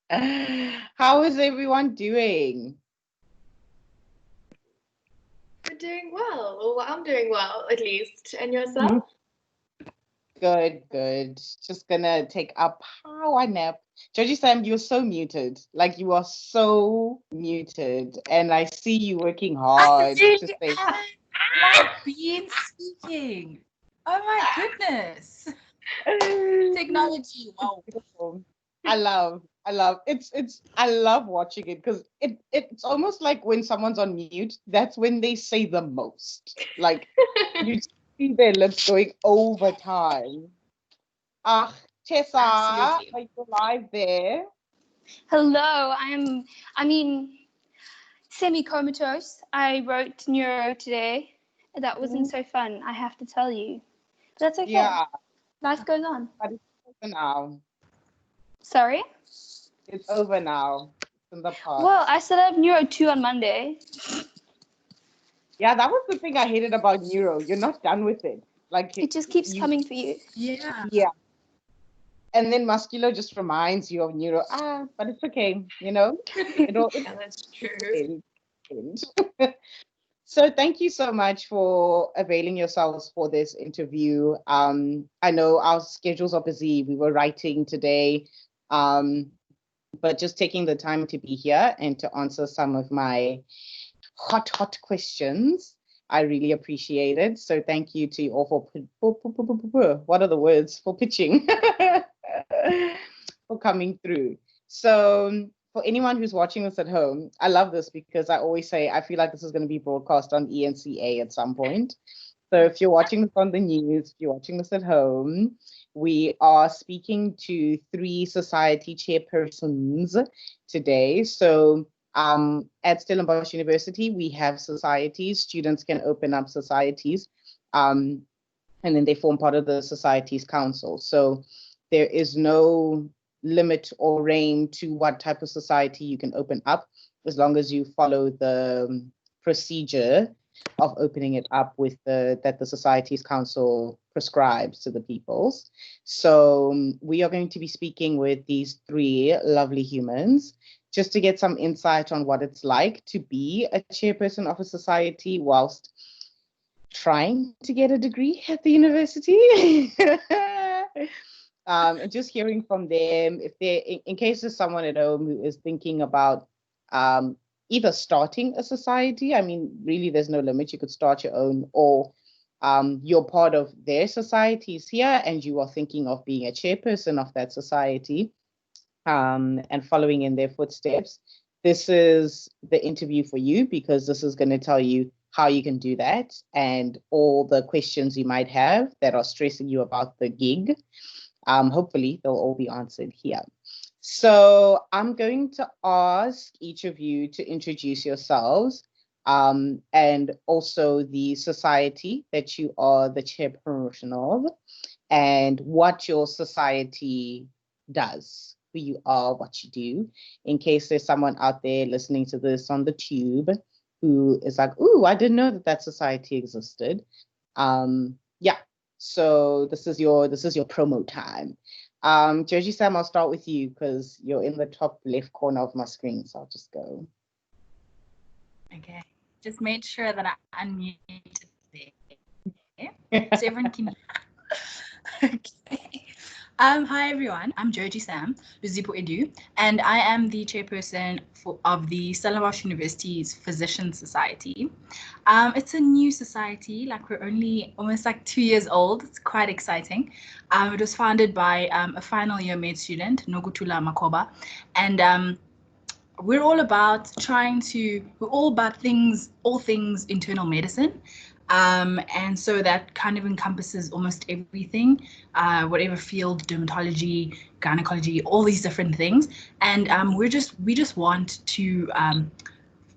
How is everyone doing? We're doing well. Well, I'm doing well, at least. And yourself? Good. Just gonna take a power nap. Jojisam, you're so muted. Like you are so muted. And I see you working hard to say I've been speaking. Oh my goodness. Technology. Wow. I love I love watching it because it's almost like when someone's on mute, that's when they say the most. Like you see their lips going over time. Tessa, Absolutely. are you live there? Hello, semi-comatose. I wrote neuro today. That wasn't so fun, I have to tell you. But that's okay. Yeah, Life goes on. but it's over now. Sorry? It's over now. It's in the past. Well, I still have neuro 2 on Monday. Yeah, that was the thing I hated about neuro. You're not done with it. Like It just keeps coming for you. Yeah. And then muscular just reminds you of neuro. But it's okay, you know? That's true. So thank you so much for availing yourselves for this interview. I know our schedules are busy. We were writing today, but just taking the time to be here and to answer some of my hot questions. I really appreciate it. So thank you to you all for what are the words for pitching, for coming through. So for anyone who's watching this at home, I love this because I always say I feel like this is going to be broadcast on ENCA at some point. So if you're watching this on the news, if you're watching this at home, we are speaking to 3 society chairpersons today. So at Stellenbosch University, we have societies. Students can open up societies, and then they form part of the society's council. So there is no limit or rein to what type of society you can open up, as long as you follow the procedure of opening it up with that the society's council prescribes to the peoples. So we are going to be speaking with these 3 lovely humans, just to get some insight on what it's like to be a chairperson of a society whilst trying to get a degree at the university. And just hearing from them, if they're, in case there's someone at home who is thinking about either starting a society, I mean, really there's no limit, you could start your own, or you're part of their societies here and you are thinking of being a chairperson of that society, and following in their footsteps, this is the interview for you, because this is going to tell you how you can do that and all the questions you might have that are stressing you about the gig. Hopefully they'll all be answered here. So I'm going to ask each of you to introduce yourselves, and also the society that you are the chairperson of, and what your society does, who you are, what you do, in case there's someone out there listening to this on the tube who is like, ooh, I didn't know that society existed. Yeah. So this is your promo time. Jojisam, I'll start with you because you're in the top left corner of my screen, so I'll just go. Okay. Just made sure that I unmuted there. So everyone can. Okay. Hi everyone, I'm Jojisam, Luzipo-Adu, and I am the chairperson of the Stellenbosch University's Physician Society. It's a new society, like we're only almost like 2 years old. It's quite exciting. It was founded by a final year med student, Nogutula Makoba, and we're all about all things internal medicine. And so that kind of encompasses almost everything, whatever field, dermatology, gynecology, all these different things. And we just want to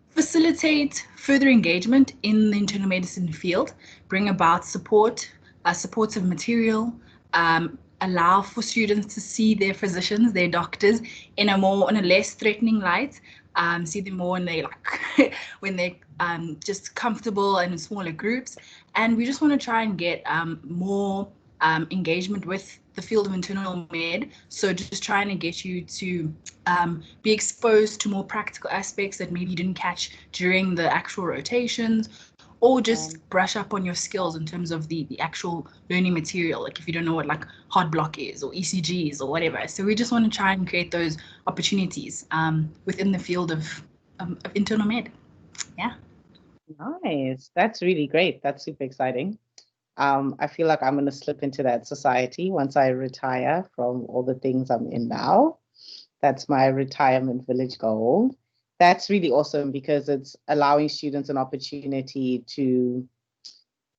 facilitate further engagement in the internal medicine field, bring about support, supportive material, allow for students to see their physicians, their doctors, in a less threatening light. See them more when they're just comfortable and in smaller groups. And we just want to try and get more engagement with the field of internal med. So just trying to get you to be exposed to more practical aspects that maybe you didn't catch during the actual rotations, or just brush up on your skills in terms of the actual learning material, like if you don't know what like heart block is or ECGs or whatever. So we just want to try and create those opportunities within the field of internal med. Yeah. Nice. That's really great. That's super exciting. I feel like I'm going to slip into that society once I retire from all the things I'm in now. That's my retirement village goal. That's really awesome because it's allowing students an opportunity to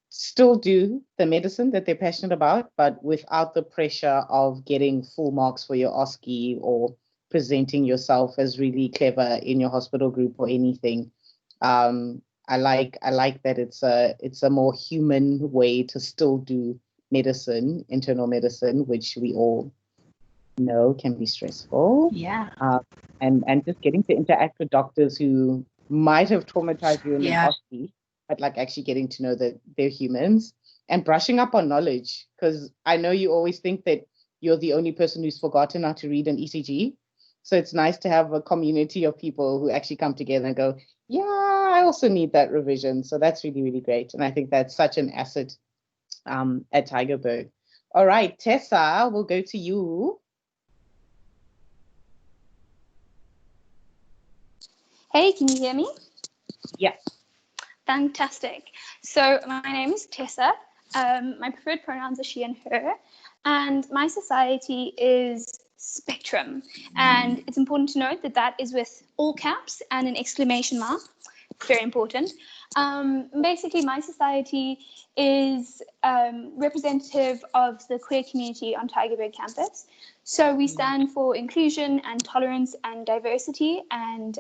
still do the medicine that they're passionate about, but without the pressure of getting full marks for your OSCE or presenting yourself as really clever in your hospital group or anything. I like that it's a more human way to still do medicine, internal medicine, which we all know can be stressful. Yeah. And just getting to interact with doctors who might have traumatized you in an OSCE, but like actually getting to know that they're humans and brushing up on knowledge. Because I know you always think that you're the only person who's forgotten how to read an ECG. So it's nice to have a community of people who actually come together and go, yeah, I also need that revision. So that's really, really great. And I think that's such an asset at Tygerberg. All right, Tessa, we'll go to you. Hey, can you hear me? Yeah. Fantastic. So my name is Tessa. My preferred pronouns are she and her. And my society is Spectrum. And it's important to note that that is with all caps and an exclamation mark. Very important. Basically, my society is representative of the queer community on Tygerberg campus. So we stand for inclusion and tolerance and diversity and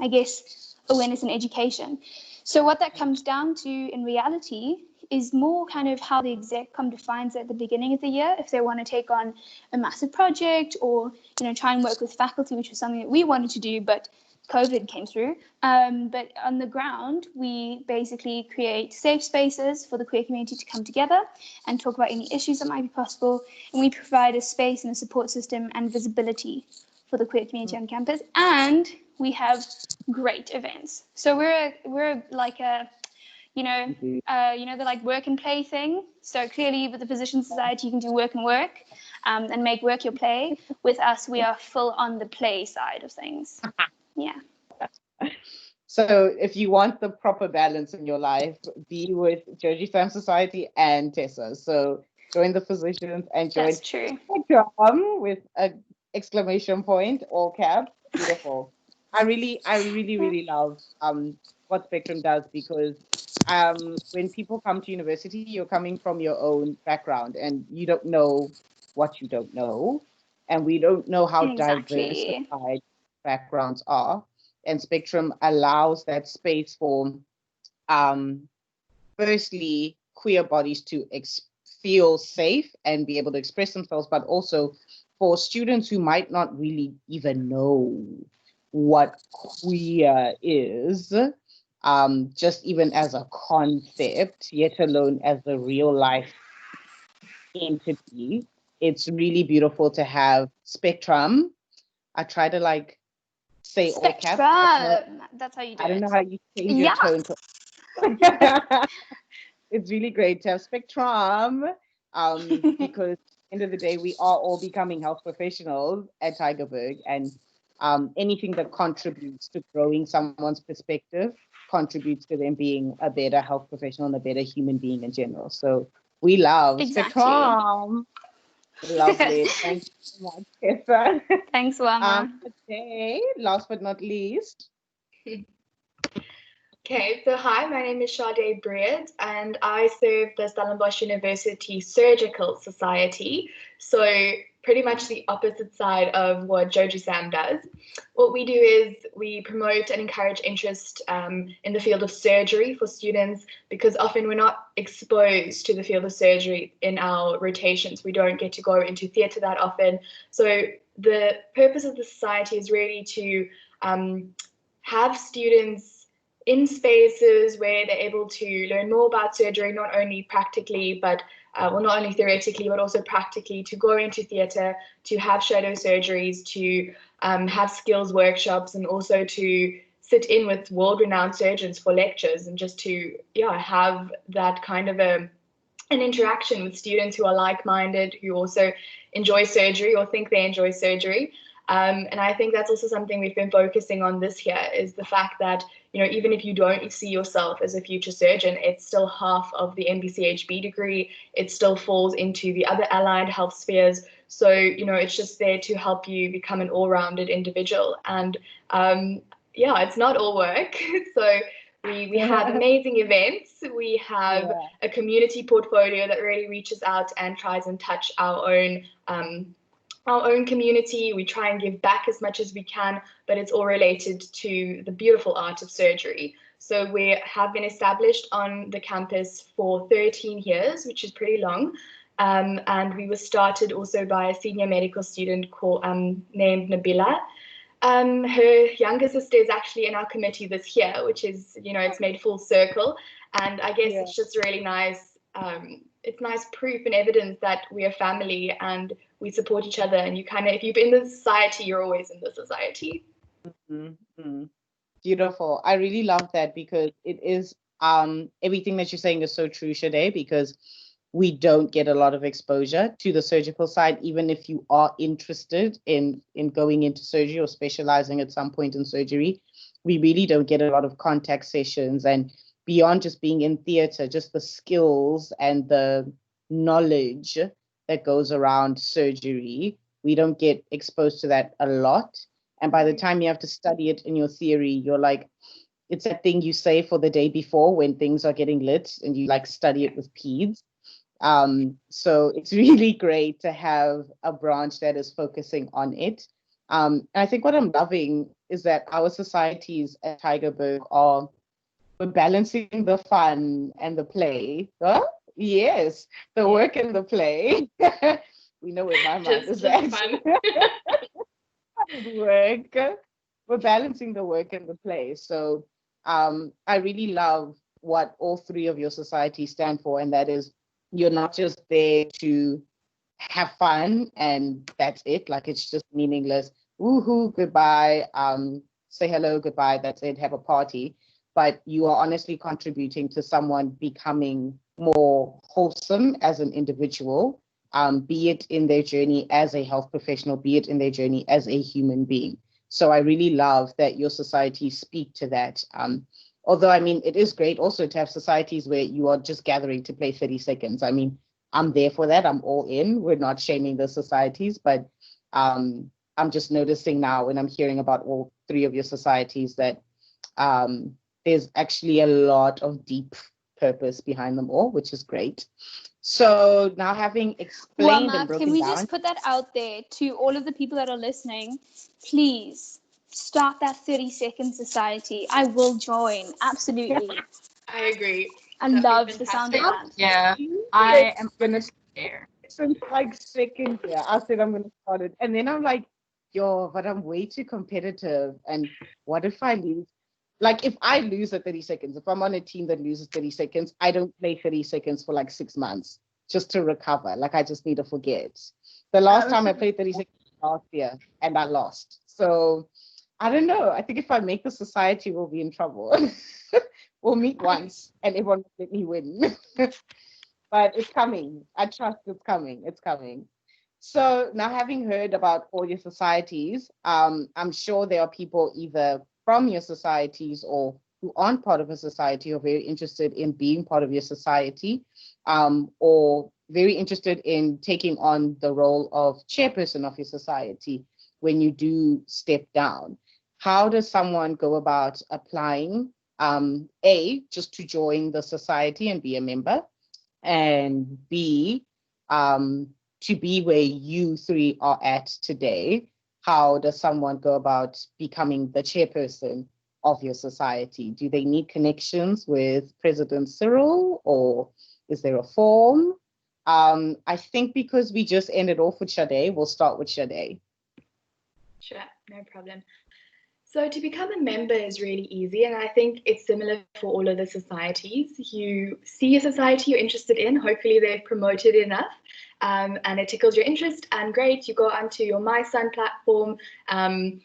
I guess awareness and education. So what that comes down to in reality is more kind of how the exec defines it at the beginning of the year, if they want to take on a massive project or, you know, try and work with faculty, which was something that we wanted to do, but COVID came through. But on the ground, we basically create safe spaces for the queer community to come together and talk about any issues that might be possible. And we provide a space and a support system and visibility for the queer community on campus. And we have great events. So we're like a, the like work and play thing. So clearly with the Physician Society, you can do work and work and make work your play. With us, we are full on the play side of things. Yeah. So if you want the proper balance in your life, be with Jojisam Society and Tessa. So join the Physicians and join Spectrum with an exclamation point, all caps. Beautiful. I really love what Spectrum does, because when people come to university, you're coming from your own background and you don't know what you don't know. And we don't know how diversified backgrounds are. And Spectrum allows that space for, firstly, queer bodies to feel safe and be able to express themselves, but also for students who might not really even know what queer is, just even as a concept, yet alone as a real life entity. It's really beautiful to have Spectrum. I try to like say Spectrum. all caps. That's how you do it. I don't know how you change your tone to It's really great to have Spectrum, because at the end of the day, we are all becoming health professionals at Tygerberg, and anything that contributes to growing someone's perspective contributes to them being a better health professional and a better human being in general. So we love Spectrum. Lovely. Thank you so much, Tessa. Thanks, Wama. Okay, last but not least. Okay, so hi, my name is Shadé Breedt, and I serve the Stellenbosch University Surgical Society. So pretty much the opposite side of what Jojisam does. What we do is we promote and encourage interest in the field of surgery for students, because often we're not exposed to the field of surgery in our rotations. We don't get to go into theatre that often. So the purpose of the society is really to have students in spaces where they're able to learn more about surgery, not only practically, but well, not only theoretically, but also practically, to go into theatre, to have shadow surgeries, to have skills workshops, and also to sit in with world-renowned surgeons for lectures, and just to have that kind of an interaction with students who are like-minded, who also enjoy surgery or think they enjoy surgery. And I think that's also something we've been focusing on this year, is the fact that, even if you don't see yourself as a future surgeon, it's still half of the MBCHB degree. It still falls into the other allied health spheres. So, it's just there to help you become an all-rounded individual. And it's not all work. So we have amazing events. We have a community portfolio that really reaches out and tries and touch our own community. We try and give back as much as we can, but it's all related to the beautiful art of surgery. So we have been established on the campus for 13 years, which is pretty long. And we were started also by a senior medical student named Nabila. Her younger sister is actually in our committee this year, which is, it's made full circle. And I guess it's just really nice. It's nice proof and evidence that we are family and we support each other. And you if you're in the society, you're always in the society. Mm-hmm. Beautiful. I really love that, because it is everything that you're saying is so true, Shadé, because we don't get a lot of exposure to the surgical side, even if you are interested in going into surgery or specializing at some point in surgery. We really don't get a lot of contact sessions, and beyond just being in theatre, just the skills and the knowledge that goes around surgery, we don't get exposed to that a lot. And by the time you have to study it in your theory, you're like, it's that thing you say for the day before when things are getting lit, and you study it with peds. So it's really great to have a branch that is focusing on it. And I think what I'm loving is that our societies at Tygerberg we're balancing the fun and the play. Huh? Yes, the work and the play. We know where my mind is at. Fun. Work. We're balancing the work and the play. So I really love what all three of your societies stand for, and that is, you're not just there to have fun and that's it. It's just meaningless. Woohoo, goodbye. Say hello, goodbye. That's it. Have a party. But you are honestly contributing to someone becoming more wholesome as an individual, be it in their journey as a health professional, be it in their journey as a human being. So I really love that your societies speak to that. Although, it is great also to have societies where you are just gathering to play 30 seconds. I'm there for that. I'm all in. We're not shaming the societies, but I'm just noticing now when I'm hearing about all three of your societies that there's actually a lot of deep purpose behind them all, which is great. So now, having explained and broken can we down, just put that out there to all of the people that are listening? Please start that 30-second society. I will join. Absolutely. I agree. I love the sound of that. Yeah, I am gonna share. Since second year, I said I'm gonna start it, and then I'm like, yo, but I'm way too competitive. And what if I lose? If I lose at 30 seconds, if I'm on a team that loses 30 seconds, I don't play 30 seconds for 6 months just to recover. I just need to forget. The last time I played 30 seconds last year, and I lost. So I don't know. I think if I make the society, we'll be in trouble. We'll meet once and everyone will let me win. But it's coming. I trust it's coming. It's coming. So now, having heard about all your societies, I'm sure there are people either from your societies or who aren't part of a society or very interested in being part of your society, or very interested in taking on the role of chairperson of your society when you do step down. How does someone go about applying, A, just to join the society and be a member, and B, to be where you three are at today? How does someone go about becoming the chairperson of your society? Do they need connections with President Cyril, or is there a form? I think because we just ended off with Shadé, we'll start with Shadé. Sure, no problem. So to become a member is really easy, and I think it's similar for all of the societies. You see a society you're interested in, hopefully they've promoted enough, and it tickles your interest, and great, you go onto your My Sun platform, and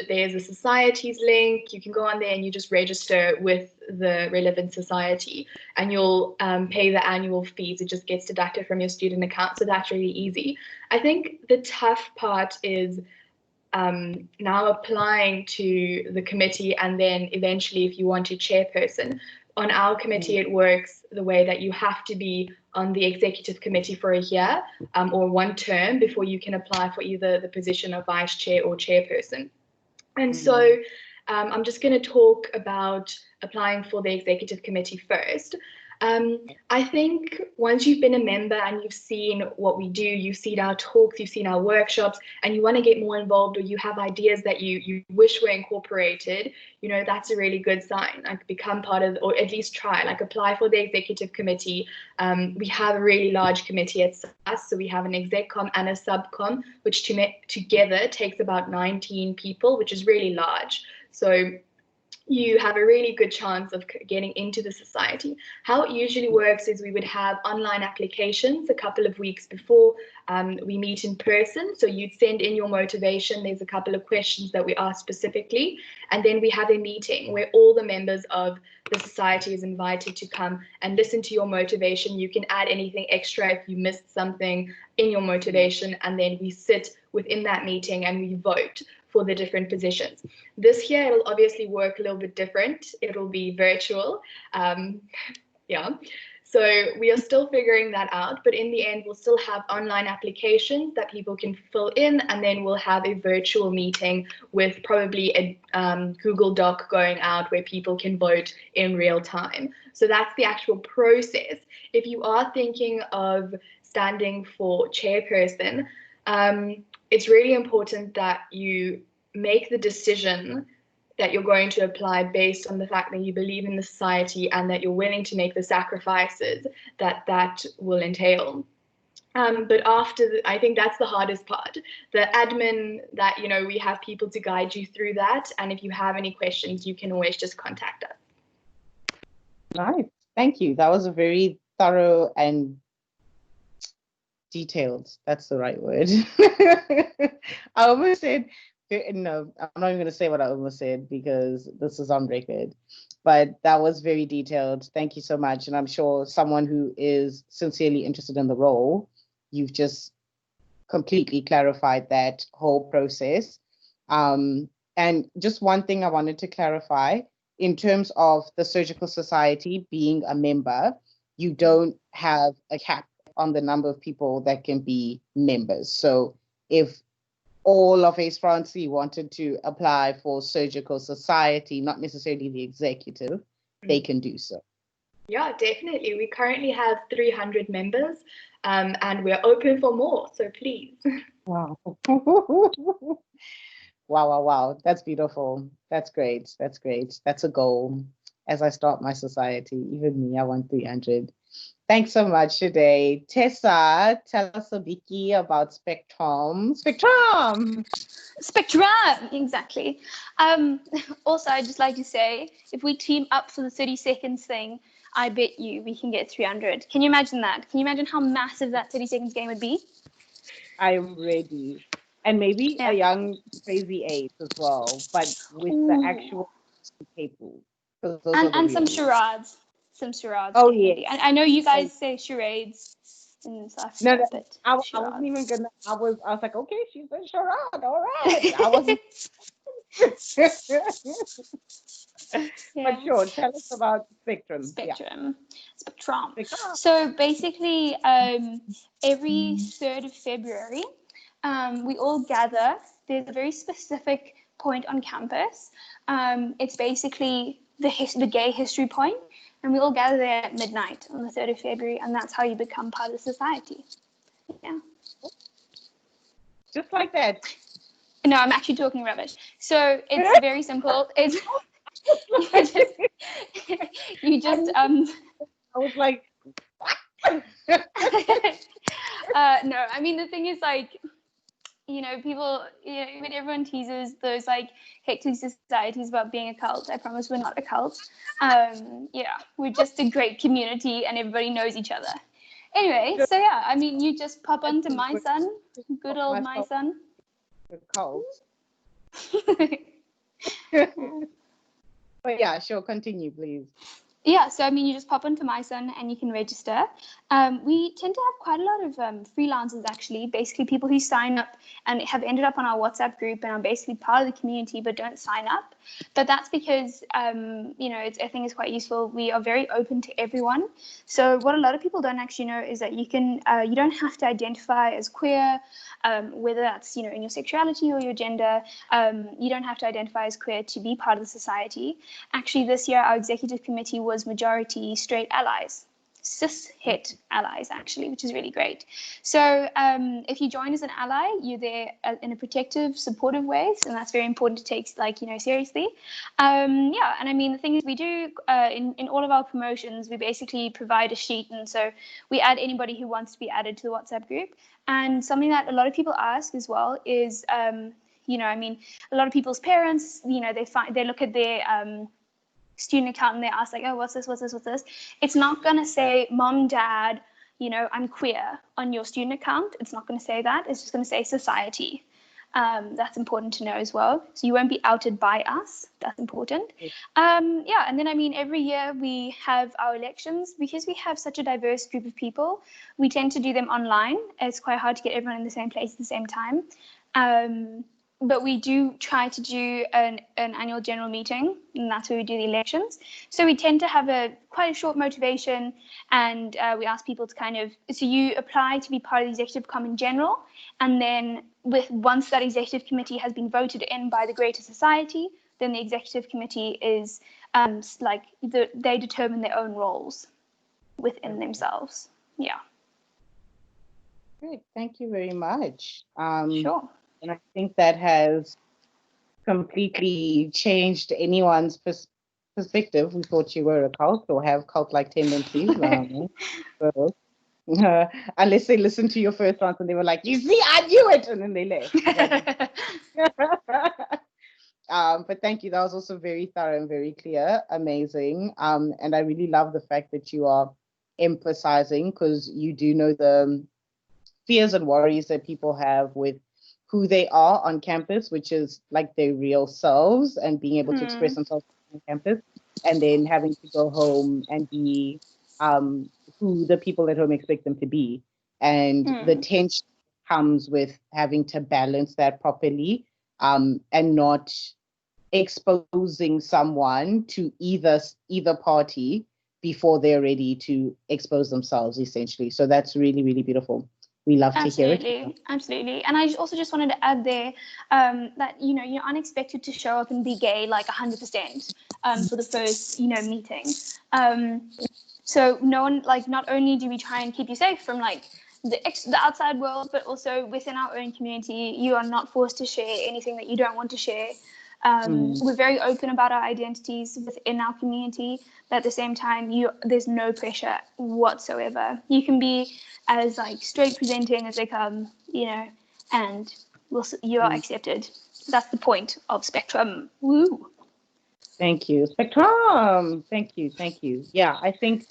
there's a societies link. You can go on there and you just register with the relevant society, and you'll pay the annual fees. It just gets deducted from your student account, so that's really easy. I think the tough part is now applying to the committee, and then eventually if you want to chairperson. On our committee, it works the way that you have to be on the executive committee for a year or one term before you can apply for either the position of vice chair or chairperson. And so I'm just going to talk about applying for the executive committee first. I think once you've been a member and you've seen what we do, you've seen our talks, you've seen our workshops, and you want to get more involved, or you have ideas that you wish were incorporated, that's a really good sign. Like, become part of, or at least try, like apply for the executive committee. We have a really large committee at us, so we have an execcom and a subcom, which together takes about 19 people, which is really large. So you have a really good chance of getting into the society. How it usually works is we would have online applications a couple of weeks before we meet in person. So you'd send in your motivation. There's a couple of questions that we ask specifically. And then we have a meeting where all the members of the society is invited to come and listen to your motivation. You can add anything extra if you missed something in your motivation. And then we sit within that meeting and we vote for the different positions. This year, it'll obviously work a little bit different. It'll be virtual. So we are still figuring that out, but in the end, we'll still have online applications that people can fill in, and then we'll have a virtual meeting with probably a Google Doc going out where people can vote in real time. So that's the actual process. If you are thinking of standing for chairperson, it's really important that you make the decision that you're going to apply based on the fact that you believe in the society and that you're willing to make the sacrifices that will entail. But I think that's the hardest part. The admin, that, we have people to guide you through that. And if you have any questions, you can always just contact us. Nice. Thank you. That was a very thorough and detailed. That's the right word. I almost said, no, I'm not even going to say what I almost said because this is on record. But that was very detailed. Thank you so much. And I'm sure someone who is sincerely interested in the role, you've just completely clarified that whole process. And just one thing I wanted to clarify, in terms of the Surgical Society being a member, you don't have a cap on the number of people that can be members. So if all of Ace Francie wanted to apply for Surgical Society, not necessarily the executive, they can do so. Yeah, definitely. We currently have 300 members, and we're open for more, so please. Wow. Wow. That's beautiful. That's great. That's a goal. As I start my society, even me, I want 300. Thanks so much, Shadé. Tessa, tell us a bit about Spectrum, exactly. Also, I'd just like to say, if we team up for the 30 seconds thing, I bet you we can get 300. Can you imagine that? Can you imagine how massive that 30 seconds game would be? I'm ready. And maybe a young crazy Ace as well, but with the actual people. And some charades. Oh, yeah. I know you guys say charades in South Africa, but I wasn't even gonna. I was like, okay, she's a charade. All right. I wasn't. But sure, tell us about Spectrum. Spectrum. So basically, every 3rd of February, we all gather. There's a very specific point on campus. It's basically the gay history point, and we all gather there at midnight on the 3rd of February, and that's how you become part of the society. Yeah. Just like that. No, I'm actually talking rubbish. So it's very simple. It's you just I was like, what? No, I mean, the thing is, like, people, when everyone teases those like hectic societies about being a cult, I promise we're not a cult. We're just a great community and everybody knows each other. Anyway, so yeah, I mean, you just pop onto My Son, good old My Son. The cult. But yeah, sure, continue, please. Yeah, so I mean, you just pop onto My Son and you can register. We tend to have quite a lot of freelancers, actually, basically people who sign up and have ended up on our WhatsApp group and are basically part of the community but don't sign up. But that's because, I think it's quite useful. We are very open to everyone. So what a lot of people don't actually know is that you don't have to identify as queer, whether that's, in your sexuality or your gender. You don't have to identify as queer to be part of the society. Actually, this year, our executive committee was majority straight allies, cis-het allies, actually, which is really great. So if you join as an ally, you're there in a protective, supportive way, and that's very important to take, seriously. And I mean, the thing is, we do, in all of our promotions, we basically provide a sheet, and so we add anybody who wants to be added to the WhatsApp group. And something that a lot of people ask as well is, a lot of people's parents, they look at their student account and they ask like, oh, what's this? It's not going to say mom, dad, I'm queer on your student account. It's not going to say that. It's just going to say society. That's important to know as well. So you won't be outed by us. That's important. And then, I mean, every year we have our elections. Because we have such a diverse group of people, we tend to do them online. It's quite hard to get everyone in the same place at the same time. But we do try to do an annual general meeting, and that's where we do the elections. So we tend to have quite a short motivation, and we ask people to so you apply to be part of the Executive Com in general, and then once that Executive Committee has been voted in by the Greater Society, then the Executive Committee is they determine their own roles within themselves. Yeah. Great, thank you very much. Sure. And I think that has completely changed anyone's perspective who thought you were a cult or have cult-like tendencies. Unless they listened to your first answer and they were like, you see, I knew it, and then they left. But thank you. That was also very thorough and very clear. Amazing. And I really love the fact that you are emphasizing, because you do know the fears and worries that people have with who they are on campus, which is like their real selves and being able to express themselves on campus, and then having to go home and be who the people at home expect them to be. And the tension comes with having to balance that properly, and not exposing someone to either party before they're ready to expose themselves, essentially. So that's really, really beautiful. We love to hear it. Absolutely. And I also just wanted to add there that, you're unexpected to show up and be gay like 100% for the first, meeting. So no one, not only do we try and keep you safe from the outside world, but also within our own community, you are not forced to share anything that you don't want to share. We're very open about our identities within our community, but at the same time, there's no pressure whatsoever. You can be as straight presenting as they come, and you are accepted. That's the point of Spectrum. Woo! Thank you, Spectrum. Thank you. Yeah, I think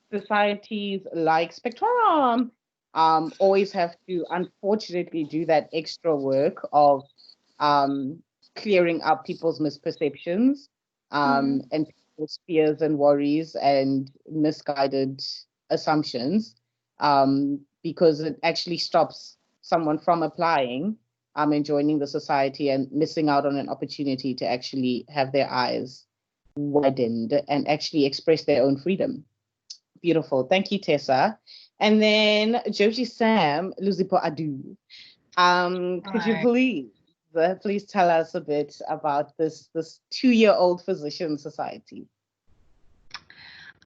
societies like Spectrum always have to, unfortunately, do that extra work of clearing up people's misperceptions and people's fears and worries and misguided assumptions, because it actually stops someone from applying and joining the society and missing out on an opportunity to actually have their eyes widened and actually express their own freedom. Beautiful. Thank you, Tessa. And then Jojisam, Luzipo-Adu. Could you please tell us a bit about this 2-year-old physician society?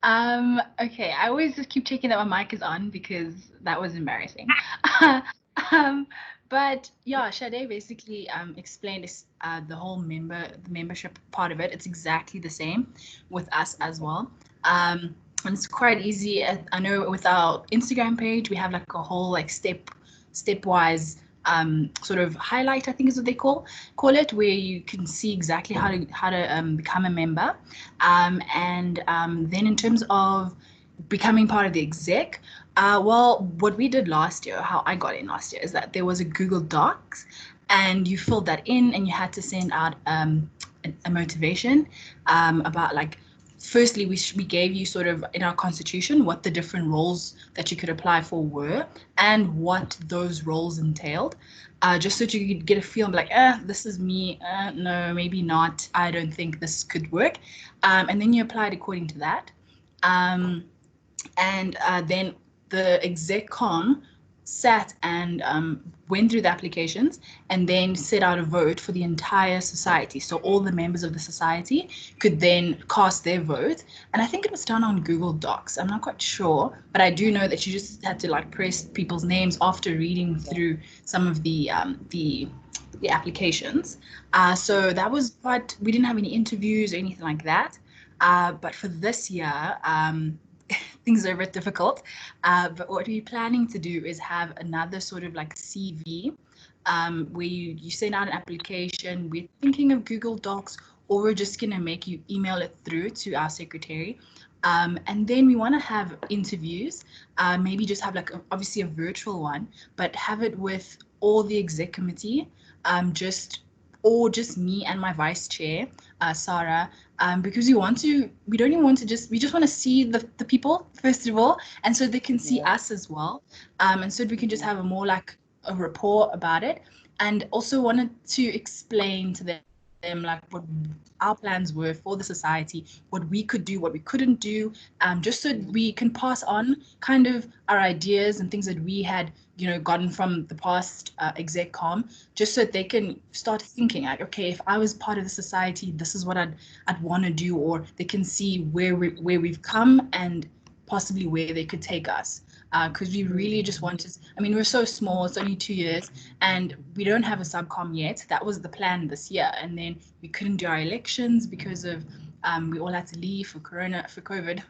Okay, I always just keep checking that my mic is on because that was embarrassing. But yeah, Shadé basically explained the whole membership part of it. It's exactly the same with us as well. And it's quite easy. I know with our Instagram page, we have a whole step stepwise sort of highlight, I think is what they call it, where you can see exactly how to become a member. And then in terms of becoming part of the exec, well, what we did last year, how I got in last year, is that there was a Google Docs, and you filled that in, and you had to send out a motivation about, like, firstly, we gave you sort of in our constitution what the different roles that you could apply for were and what those roles entailed, just so that you could get a feel like, this is me, no, maybe not, I don't think this could work. And then you applied according to that. And then the exec-com sat and went through the applications and then set out a vote for the entire society. So all the members of the society could then cast their vote. And I think it was done on Google Docs. I'm not quite sure, but I do know that you just had to, like, press people's names after reading through some of the applications. So that was quite, we didn't have any interviews or anything like that. But for this year, things are a bit difficult, but what we're planning to do is have another sort of like CV, where you send out an application. We're thinking of Google Docs, or we're just going to make you email it through to our secretary. And then we want to have interviews, maybe just have, like, obviously a virtual one, but have it with all the exec committee, just me and my vice chair, Sarah, because we just want to see the people first of all, and so they can see us as well, and so we can just have a more like a rapport about it, and also wanted to explain to them like what our plans were for the society, what we could do, what we couldn't do, just so we can pass on kind of our ideas and things that we had, gotten from the past exec-com, just so that they can start thinking like, okay, if I was part of the society, this is what I'd want to do, or they can see where we've come and possibly where they could take us. Because we really just wanted, we're so small, it's only 2 years, and we don't have a subcom yet. That was the plan this year, and then we couldn't do our elections because of we all had to leave for COVID.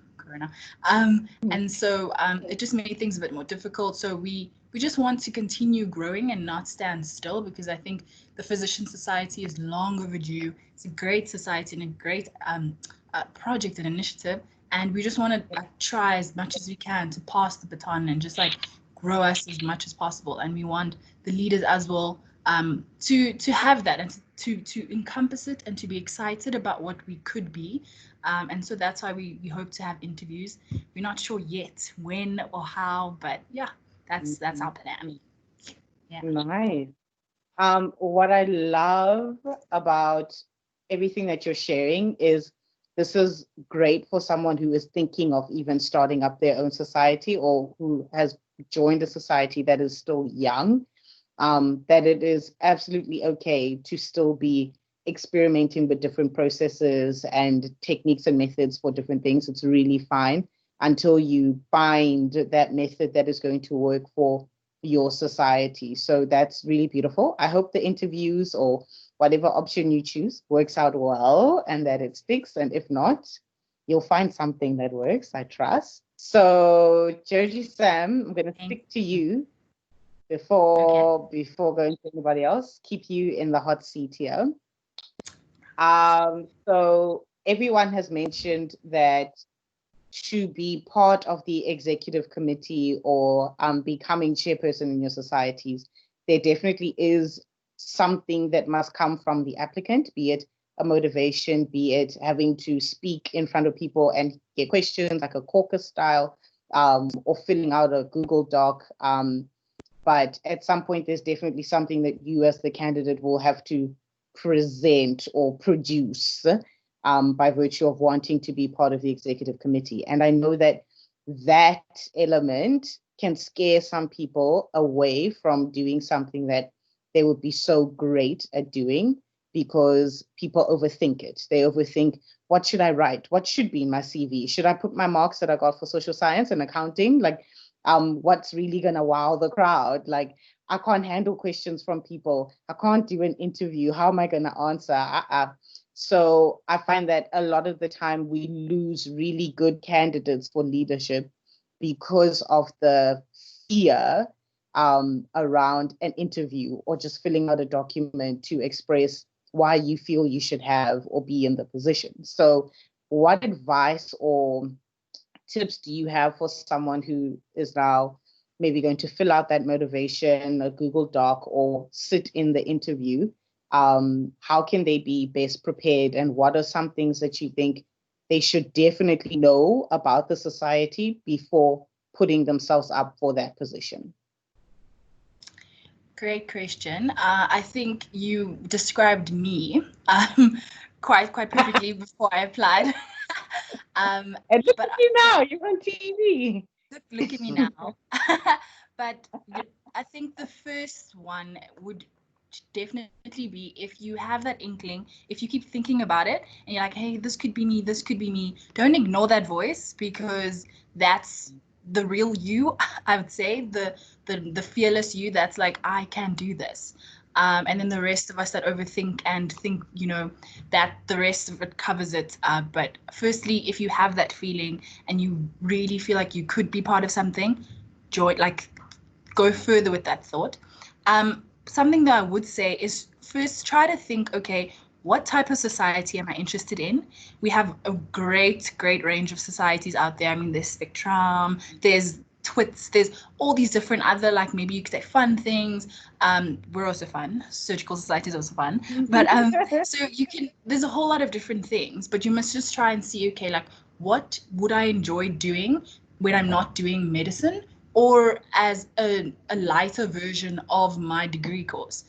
And so it just made things a bit more difficult. So we just want to continue growing and not stand still, because I think the Physician Society is long overdue. It's a great society and a great project and initiative. And we just want to try as much as we can to pass the baton and just like grow us as much as possible. And we want the leaders as well to have that and to encompass it and to be excited about what we could be. And so that's why we hope to have interviews. We're not sure yet when or how, but yeah, that's our plan. Yeah. Nice. What I love about everything that you're sharing is this is great for someone who is thinking of even starting up their own society, or who has joined a society that is still young, that it is absolutely okay to still be experimenting with different processes and techniques and methods for different things. It's really fine until you find that method that is going to work for your society. So that's really beautiful. I hope the interviews or whatever option you choose works out well and that it sticks. And if not, you'll find something that works, I trust. So Jojisam, I'm going to stick to you before going to anybody else. Keep you in the hot seat here. So everyone has mentioned that to be part of the executive committee or becoming chairperson in your societies, there definitely is something that must come from the applicant, be it a motivation, be it having to speak in front of people and get questions like a caucus style, or filling out a Google Doc. But at some point, there's definitely something that you as the candidate will have to present or produce by virtue of wanting to be part of the executive committee. And I know that that element can scare some people away from doing something that they would be so great at doing, because people overthink it. They overthink, what should I write? What should be in my CV? Should I put my marks that I got for social science and accounting? Like, what's really gonna wow the crowd? Like, I can't handle questions from people. I can't do an interview. How am I gonna answer? So I find that a lot of the time we lose really good candidates for leadership because of the fear around an interview or just filling out a document to express why you feel you should have or be in the position. So what advice or tips do you have for someone who is now maybe going to fill out that motivation, a Google Doc, or sit in the interview? How can they be best prepared, and what are some things that you think they should definitely know about the society before putting themselves up for that position? Great question. I think you described me quite perfectly before I applied. And look at you now, you're on TV. Look at me now. But I think the first one would definitely be, if you have that inkling, if you keep thinking about it and you're like, hey, this could be me, this could be me, don't ignore that voice, because that's the real you. I would say the fearless you that's like, I can do this. And then the rest of us that overthink and think, that the rest of it covers it. But firstly, if you have that feeling and you really feel like you could be part of something, go further with that thought. Something that I would say is, first try to think, okay, what type of society am I interested in? We have a great range of societies out there. I mean, there's Spectrum, there's Twits, there's all these different other, like, maybe you could say fun things. We're also fun. Surgical society is also fun. But so there's a whole lot of different things, but you must just try and see, okay, like, what would I enjoy doing when I'm not doing medicine, or as a lighter version of my degree course,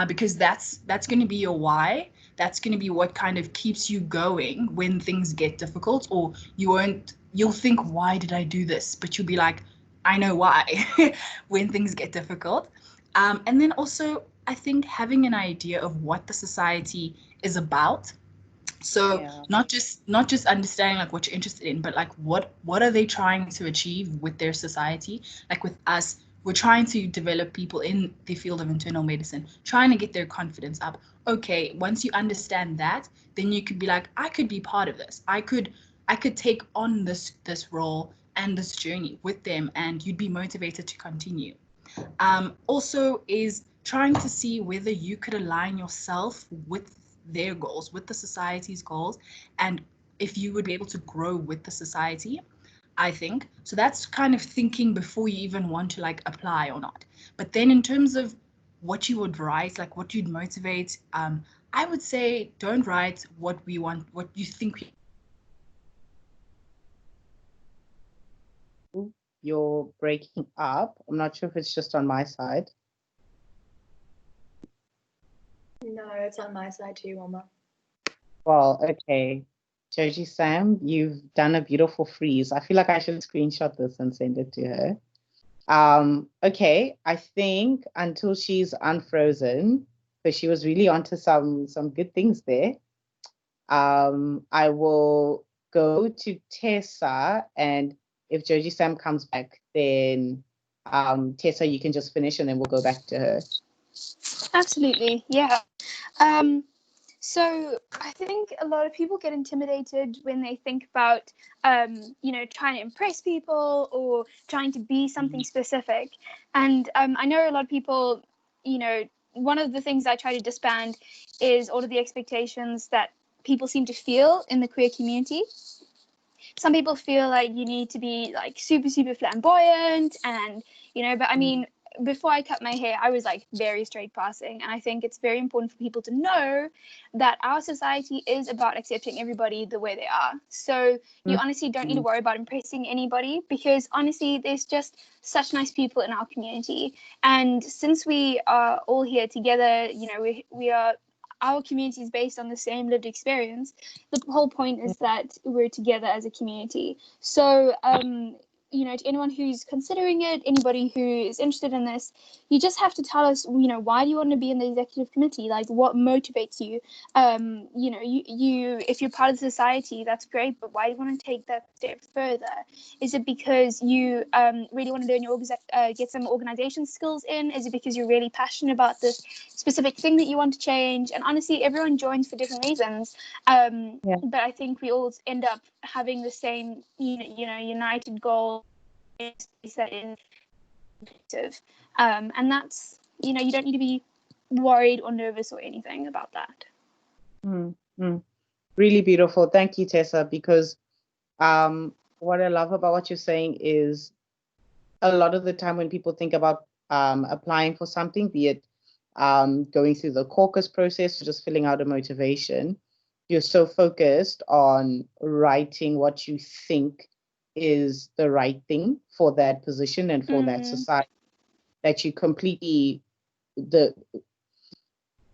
because that's going to be your why. That's going to be what kind of keeps you going when things get difficult, or you'll think, why did I do this? But you'll be like, I know why, when things get difficult. And then also, I think having an idea of what the society is about. So not just understanding like what you're interested in, but like what are they trying to achieve with their society? Like with us, we're trying to develop people in the field of internal medicine, trying to get their confidence up. Okay, once you understand that, then you could be like, I could be part of this. I could take on this role and this journey with them, and you'd be motivated to continue. Also is trying to see whether you could align yourself with their goals, with the society's goals, and if you would be able to grow with the society, I think. So that's kind of thinking before you even want to like apply or not. But then in terms of what you would write, like what you'd motivate, I would say don't write what we want, what you think we. You're breaking up. I'm not sure if it's just on my side. No, it's on my side too, Mama. Well, okay. Jojisam, you've done a beautiful freeze. I feel like I should screenshot this and send it to her. Okay, I think until she's unfrozen, because she was really onto some good things there, I will go to Tessa, and if Jojisam comes back, then Tessa, you can just finish and then we'll go back to her. Absolutely, yeah. So I think a lot of people get intimidated when they think about, trying to impress people or trying to be something specific. And I know a lot of people, one of the things I try to disband is all of the expectations that people seem to feel in the queer community. Some people feel like you need to be like super, super flamboyant and, but I mean, before I cut my hair, I was like very straight passing. And I think it's very important for people to know that our society is about accepting everybody the way they are. So you honestly don't need to worry about impressing anybody, because honestly, there's just such nice people in our community. And since we are all here together, we are, our community is based on the same lived experience. The whole point is that we're together as a community. So, to anyone who's considering it, anybody who is interested in this, you just have to tell us, why do you want to be in the executive committee? Like, what motivates you? You if you're part of the society, that's great, but why do you want to take that step further? Is it because you really want to learn your get some organization skills in? Is it because you're really passionate about this specific thing that you want to change? And honestly, everyone joins for different reasons. But I think we all end up having the same, united goal. Is that in perspective. And that's, you don't need to be worried or nervous or anything about that. Really beautiful. Thank you, Tessa, because what I love about what you're saying is a lot of the time when people think about applying for something, be it going through the caucus process or just filling out a motivation, you're so focused on writing what you think is the right thing for that position and for that society that you completely,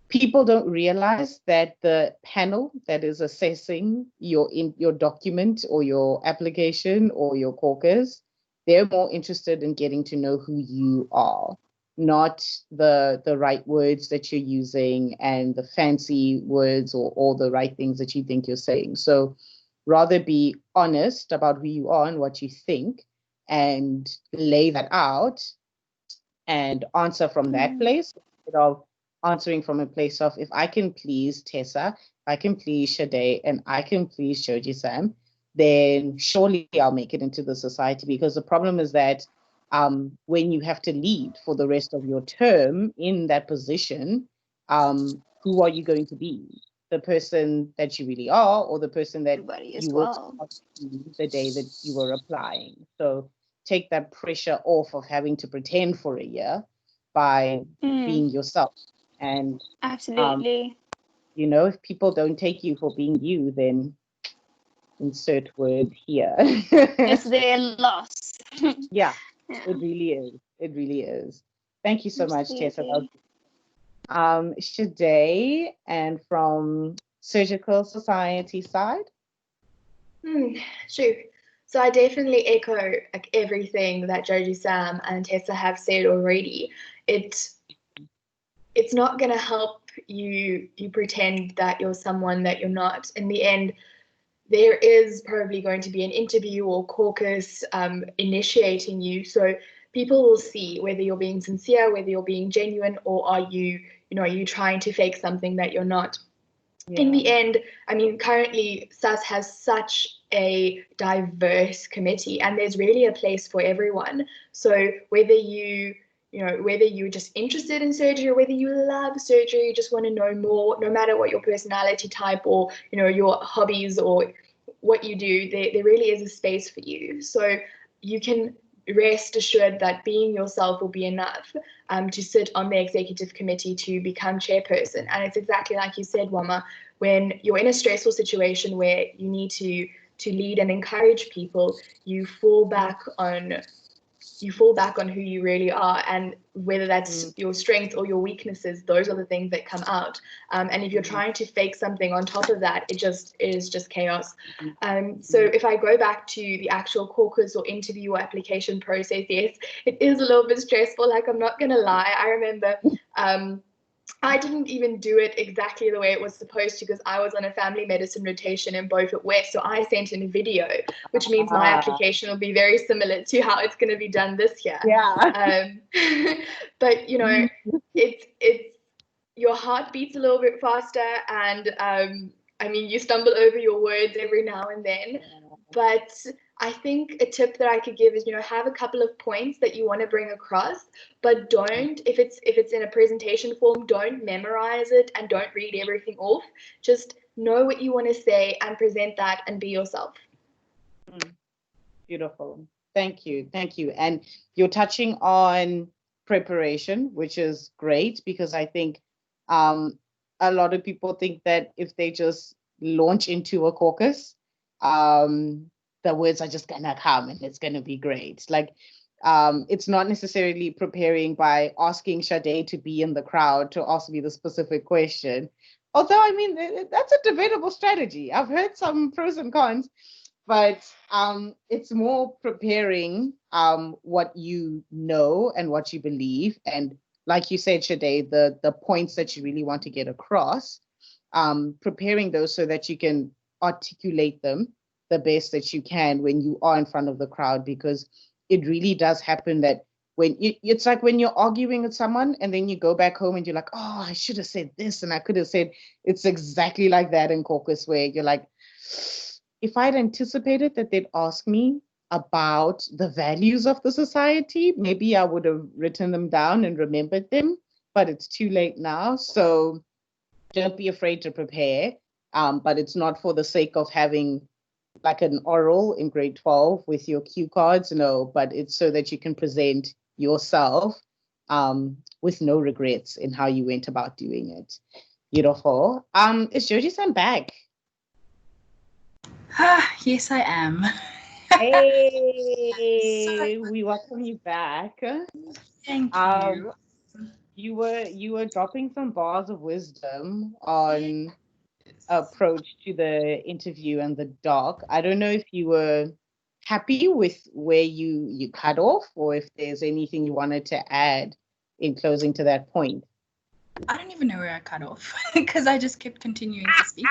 people don't realize that the panel that is assessing your document or your application or your caucus, they're more interested in getting to know who you are, not the right words that you're using and the fancy words or all the right things that you think you're saying. So rather be honest about who you are and what you think and lay that out and answer from that place instead of answering from a place of, if I can please Tessa, I can please Shadé, and I can please Jojisam, then surely I'll make it into the society. Because the problem is that when you have to lead for the rest of your term in that position, who are you going to be? The person that you really are, or the person that you were the day that you were applying? So take that pressure off of having to pretend for a year by being yourself. And absolutely, if people don't take you for being you, then insert word here. It's their loss. Yeah, it really is. It really is. Thank you so much, Tessa. Shadé, and from Surgical Society side. Sure. So I definitely echo everything that Jojisam and Tessa have said already. It's not going to help you pretend that you're someone that you're not. In the end, there is probably going to be an interview or caucus initiating you. So people will see whether you're being sincere, whether you're being genuine, or are you trying to fake something that you're not. Yeah. In the end, I mean, currently SAS has such a diverse committee, and there's really a place for everyone. So whether you're just interested in surgery or whether you love surgery, you just want to know more, no matter what your personality type or, your hobbies or what you do, there really is a space for you. So you can rest assured that being yourself will be enough to sit on the executive committee to become chairperson. And it's exactly like you said, Wama, when you're in a stressful situation where you need to lead and encourage people, you fall back on who you really are, and whether that's your strengths or your weaknesses, those are the things that come out. And if you're trying to fake something on top of that, it is just chaos. So if I go back to the actual caucus or interview or application process, yes, it is a little bit stressful. Like, I'm not going to lie. I remember I didn't even do it exactly the way it was supposed to, because I was on a family medicine rotation in Beaufort West. So I sent in a video, which means my application will be very similar to how it's going to be done this year. Yeah. But it's your heart beats a little bit faster, and I mean, you stumble over your words every now and then. But I think a tip that I could give is, have a couple of points that you want to bring across, but don't, if it's in a presentation form, don't memorize it and don't read everything off. Just know what you want to say and present that and be yourself. Beautiful. Thank you. Thank you. And you're touching on preparation, which is great, because I think a lot of people think that if they just launch into a caucus, the words are just gonna come and it's gonna be great. Like, it's not necessarily preparing by asking Shadé to be in the crowd to ask me the specific question. Although, I mean, that's a debatable strategy. I've heard some pros and cons, but it's more preparing what you know and what you believe. And like you said, Shadé, the points that you really want to get across, preparing those so that you can articulate them the best that you can when you are in front of the crowd, because it really does happen that when it's like when you're arguing with someone and then you go back home and you're like, oh, I should have said this and I could have said, it's exactly like that in caucus, where you're like, if I'd anticipated that they'd ask me about the values of the society, maybe I would have written them down and remembered them, but it's too late now. So don't be afraid to prepare. But it's not for the sake of having like an oral in grade 12 with your cue cards, no, but it's so that you can present yourself with no regrets in how you went about doing it. Beautiful. Is Jojisam back? Yes, I am. Hey, we welcome you back. Thank you. You were dropping some bars of wisdom on approach to the interview and the doc. I don't know if you were happy with where you cut off, or if there's anything you wanted to add in closing to that point. I don't even know where I cut off because I just kept continuing to speak.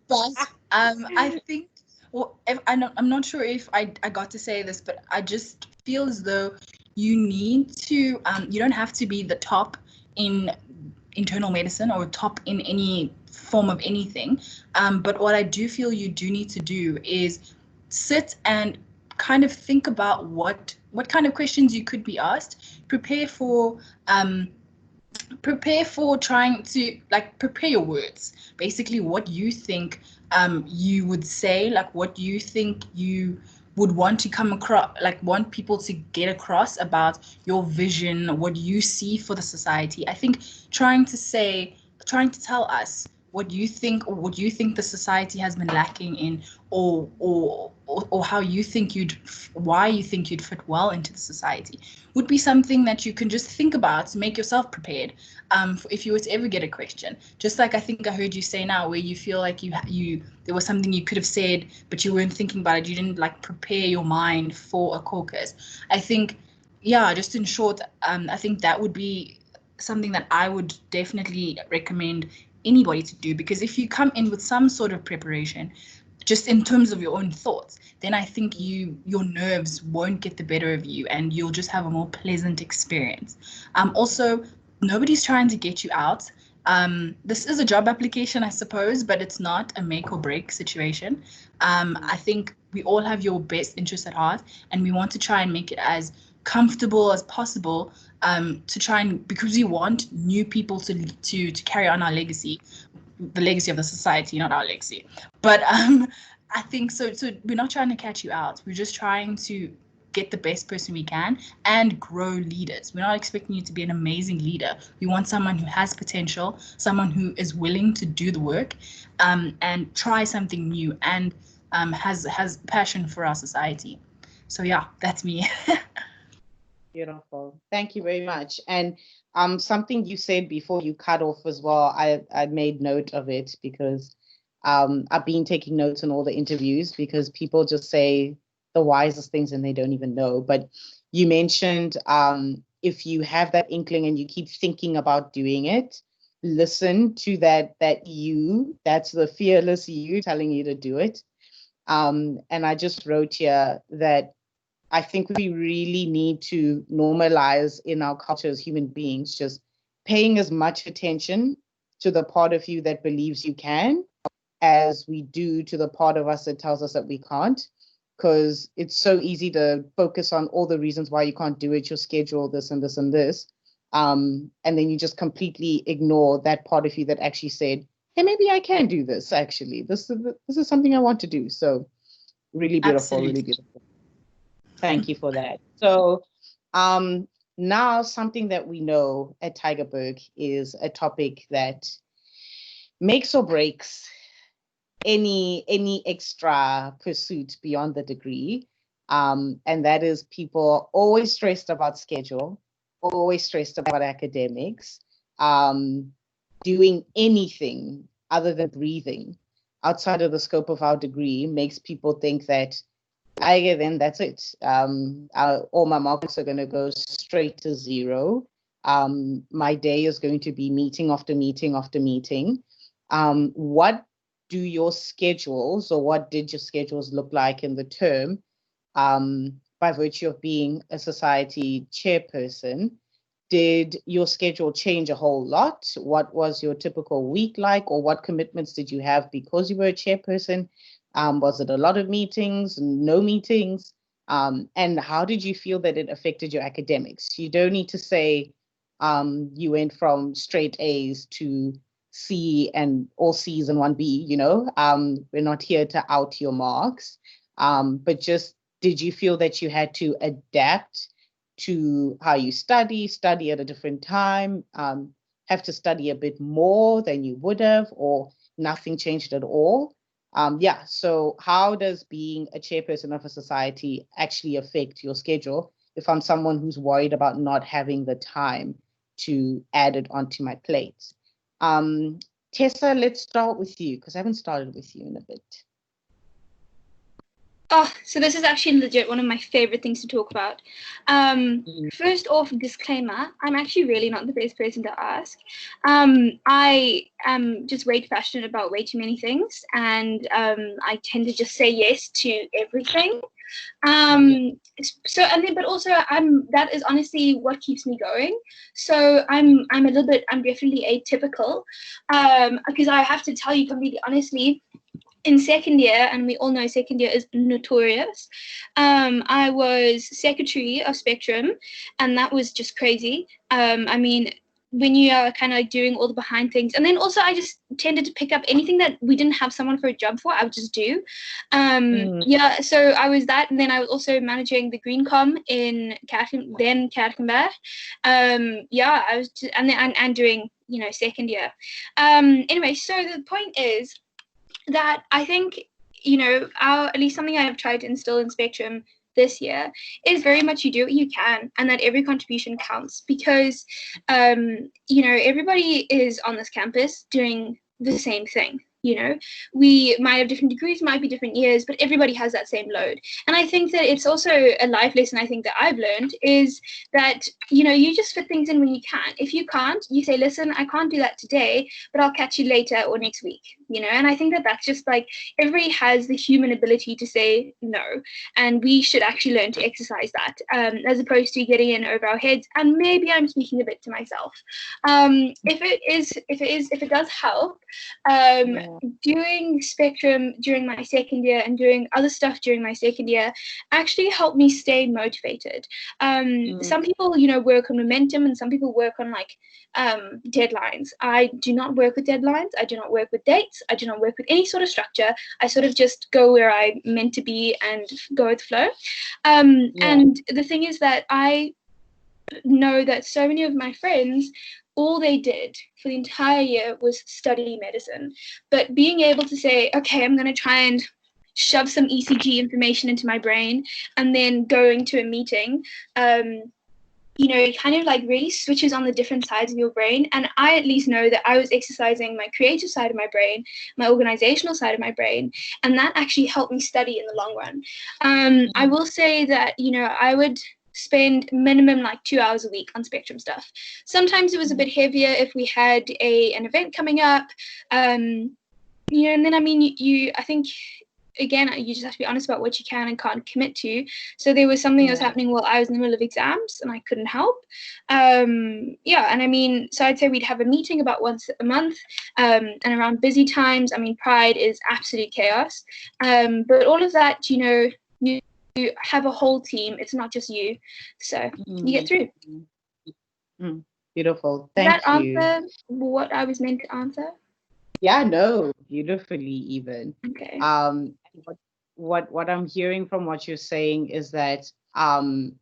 But I think, well, I'm not sure if I got to say this, but I just feel as though you need to, you don't have to be the top in internal medicine or top in any form of anything. But what I do feel you do need to do is sit and kind of think about what kind of questions you could be asked, prepare for trying to prepare your words, basically what you think you would say, like what you think you would want to come across, like want people to get across about your vision, what you see for the society. I think trying to tell us what you think, or what you think the society has been lacking in, or how you think why you think you'd fit well into the society, would be something that you can just think about to make yourself prepared if you were to ever get a question. Just like I think I heard you say now, where you feel like you there was something you could have said, but you weren't thinking about it. You didn't prepare your mind for a caucus. I think, yeah, just in short, I think that would be something that I would definitely recommend anybody to do, because if you come in with some sort of preparation, just in terms of your own thoughts, then I think your nerves won't get the better of you, and you'll just have a more pleasant experience. Also, nobody's trying to get you out. This is a job application, I suppose, but it's not a make or break situation. I think we all have your best interest at heart, and we want to try and make it as comfortable as possible, to try and, because we want new people to carry on our legacy, the legacy of the society, not our legacy. But I think so we're not trying to catch you out. We're just trying to get the best person we can and grow leaders. We're not expecting you to be an amazing leader. We want someone who has potential, someone who is willing to do the work, and try something new, and has passion for our society. So yeah, that's me. Beautiful. Thank you very much. And something you said before you cut off as well, I made note of it, because I've been taking notes on all the interviews, because people just say the wisest things and they don't even know. But you mentioned if you have that inkling and you keep thinking about doing it, listen to that's the fearless you telling you to do it. And I just wrote here that I think we really need to normalize in our culture as human beings, just paying as much attention to the part of you that believes you can as we do to the part of us that tells us that we can't. Because it's so easy to focus on all the reasons why you can't do it, your schedule, this and this and this. And then you just completely ignore that part of you that actually said, hey, maybe I can do this, actually. This is something I want to do. So really beautiful, Absolutely. Really beautiful. Thank you for that. So now something that we know at Tygerberg is a topic that makes or breaks any extra pursuit beyond the degree. And that is, people always stressed about schedule, always stressed about academics, doing anything other than breathing outside of the scope of our degree makes people think that then that's it. All my marks are going to go straight to zero. My day is going to be meeting after meeting after meeting. What do your schedules, or what did your schedules look like in the term, by virtue of being a society chairperson? Did your schedule change a whole lot? What was your typical week like, or what commitments did you have because you were a chairperson? Was it a lot of meetings, no meetings? And how did you feel that it affected your academics? You don't need to say you went from straight A's to C and all C's and 1B, you know. We're not here to out your marks, but just did you feel that you had to adapt to how you study at a different time, have to study a bit more than you would have, or nothing changed at all? Yeah, so how does being a chairperson of a society actually affect your schedule if I'm someone who's worried about not having the time to add it onto my plate? Tessa, let's start with you, because I haven't started with you in a bit. Oh, so this is actually legit one of my favorite things to talk about. First off, disclaimer, I'm actually really not the best person to ask. I am just way too passionate about way too many things, and I tend to just say yes to everything. But also that is honestly what keeps me going. So I'm definitely atypical, because I have to tell you completely honestly, in second year, and we all know second year is notorious, I was secretary of Spectrum, and that was just crazy. I mean, when you are kind of like doing all the behind things, and then also I just tended to pick up anything that we didn't have someone for a job for, I would just do. Yeah, so I was that, and then I was also managing the Green Com in Katkenberg. Yeah, I was just, and doing, you know, second year. Anyway, so the point is that I think, you know, at least something I've tried to instill in Spectrum this year is very much you do what you can, and that every contribution counts, because you know, everybody is on this campus doing the same thing. You know, we might have different degrees, might be different years, but everybody has that same load. And I think that it's also a life lesson I think that I've learned is that, you know, you just fit things in when you can. If you can't, you say, listen, I can't do that today, but I'll catch you later or next week, you know. And I think that that's just like, everybody has the human ability to say no, and we should actually learn to exercise that, as opposed to getting in over our heads. And maybe I'm speaking a bit to myself. If it does help, doing Spectrum during my second year and doing other stuff during my second year actually helped me stay motivated. Some people, you know, work on momentum, and some people work on like deadlines. I do not work with deadlines. I do not work with dates. I do not work with any sort of structure. I sort of just go where I'm meant to be and go with the flow. And the thing is that I know that so many of my friends, all they did for the entire year was study medicine. But being able to say, okay, I'm going to try and shove some ECG information into my brain, and then going to a meeting, you know, it kind of like really switches on the different sides of your brain. And I at least know that I was exercising my creative side of my brain, my organizational side of my brain, and that actually helped me study in the long run. I will say that, you know, I would spend minimum like 2 hours a week on Spectrum stuff. Sometimes it was a bit heavier if we had an event coming up, you know, and then I mean, I think again, you just have to be honest about what you can and can't commit to. So there was something that was happening while I was in the middle of exams and I couldn't help. Yeah, and I mean, so I'd say we'd have a meeting about once a month, and around busy times, I mean, Pride is absolute chaos. But all of that, you know, you have a whole team. It's not just you. So you get through. Beautiful. Thank you. Does that answer what I was meant to answer? Yeah, no, beautifully even. Okay. What I'm hearing from what you're saying is that, and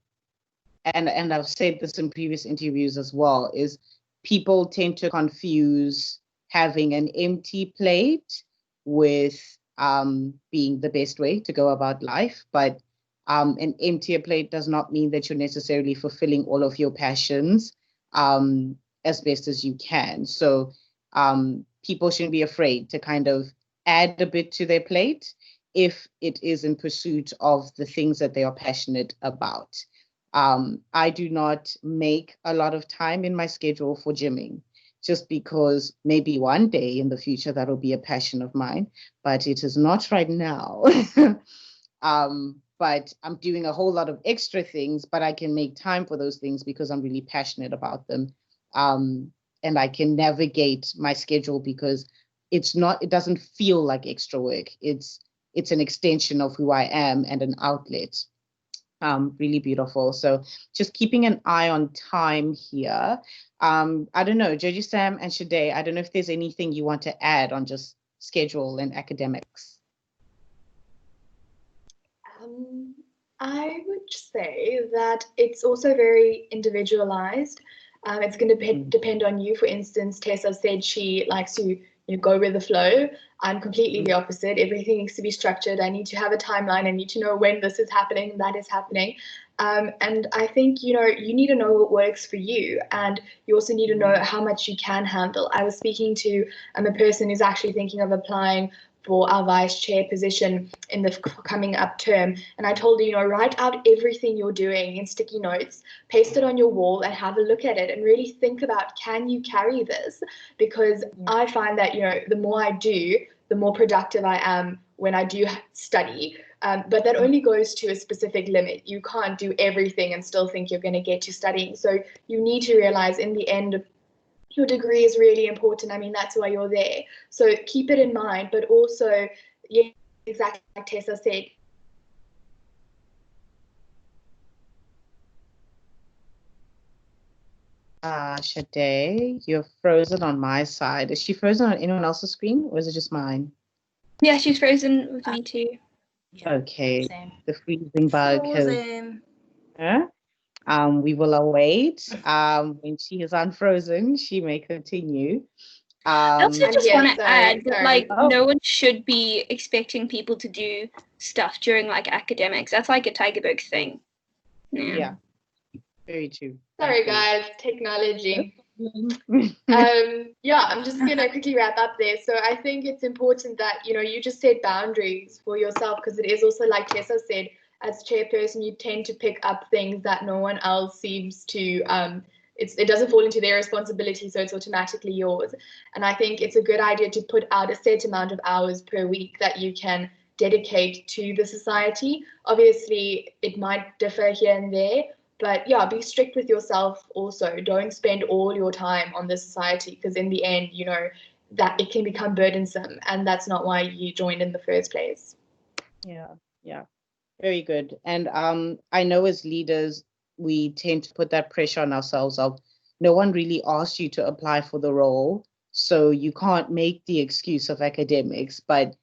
I've said this in previous interviews as well, is people tend to confuse having an empty plate with being the best way to go about life. But an emptier plate does not mean that you're necessarily fulfilling all of your passions as best as you can. So people shouldn't be afraid to kind of add a bit to their plate if it is in pursuit of the things that they are passionate about. I do not make a lot of time in my schedule for gymming, just because maybe one day in the future that'll be a passion of mine, but it is not right now. But I'm doing a whole lot of extra things, but I can make time for those things because I'm really passionate about them. And I can navigate my schedule because it doesn't feel like extra work. It's an extension of who I am and an outlet. Really beautiful. So just keeping an eye on time here. I don't know, Jojisam and Shadé, I don't know if there's anything you want to add on just schedule and academics. I would say that it's also very individualized. It's going to depend on you. For instance, Tessa said she likes to go with the flow. I'm completely the opposite. Everything needs to be structured. I need to have a timeline. I need to know when this is happening, that is happening. And I think, you need to know what works for you. And you also need to know how much you can handle. I was speaking to a person who's actually thinking of applying for our vice chair position in the coming up term. And I told her, write out everything you're doing in sticky notes, paste it on your wall and have a look at it and really think about, can you carry this? Because I find that, the more I do, the more productive I am when I do study. But that only goes to a specific limit. You can't do everything and still think you're going to get to studying. So you need to realize in the end, your degree is really important. I mean, that's why you're there. So keep it in mind, but also, yeah, exactly like Tessa said. Shadé, you're frozen on my side. Is she frozen on anyone else's screen, or is it just mine? Yeah, she's frozen with me too. Yeah, okay, same. The freezing bug Frozen. has... we will await. When she is unfrozen, she may continue. I also just want to add that, no one should be expecting people to do stuff during academics. That's like a Tigerberg thing. Yeah, very true. Sorry, guys, technology. Yeah, I'm just gonna quickly wrap up there. So I think it's important that you just set boundaries for yourself, because it is also, like Tessa said, as chairperson, you tend to pick up things that no one else seems to. It doesn't fall into their responsibility, so it's automatically yours. And I think it's a good idea to put out a set amount of hours per week that you can dedicate to the society. Obviously, it might differ here and there, but yeah, be strict with yourself also. Don't spend all your time on the society, because in the end, that it can become burdensome, and that's not why you joined in the first place. Yeah. Very good. And I know as leaders, we tend to put that pressure on ourselves of, no one really asked you to apply for the role, so you can't make the excuse of academics. But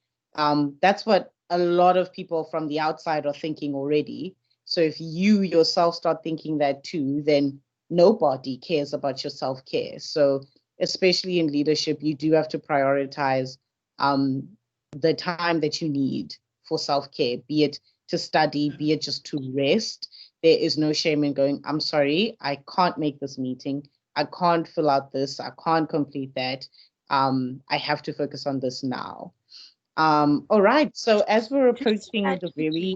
that's what a lot of people from the outside are thinking already. So if you yourself start thinking that too, then nobody cares about your self-care. So especially in leadership, you do have to prioritize the time that you need for self-care, be it to study, be it just to rest. There is no shame in going, I'm sorry, I can't make this meeting. I can't fill out this. I can't complete that. I have to focus on this now. All right. So as we're approaching the very...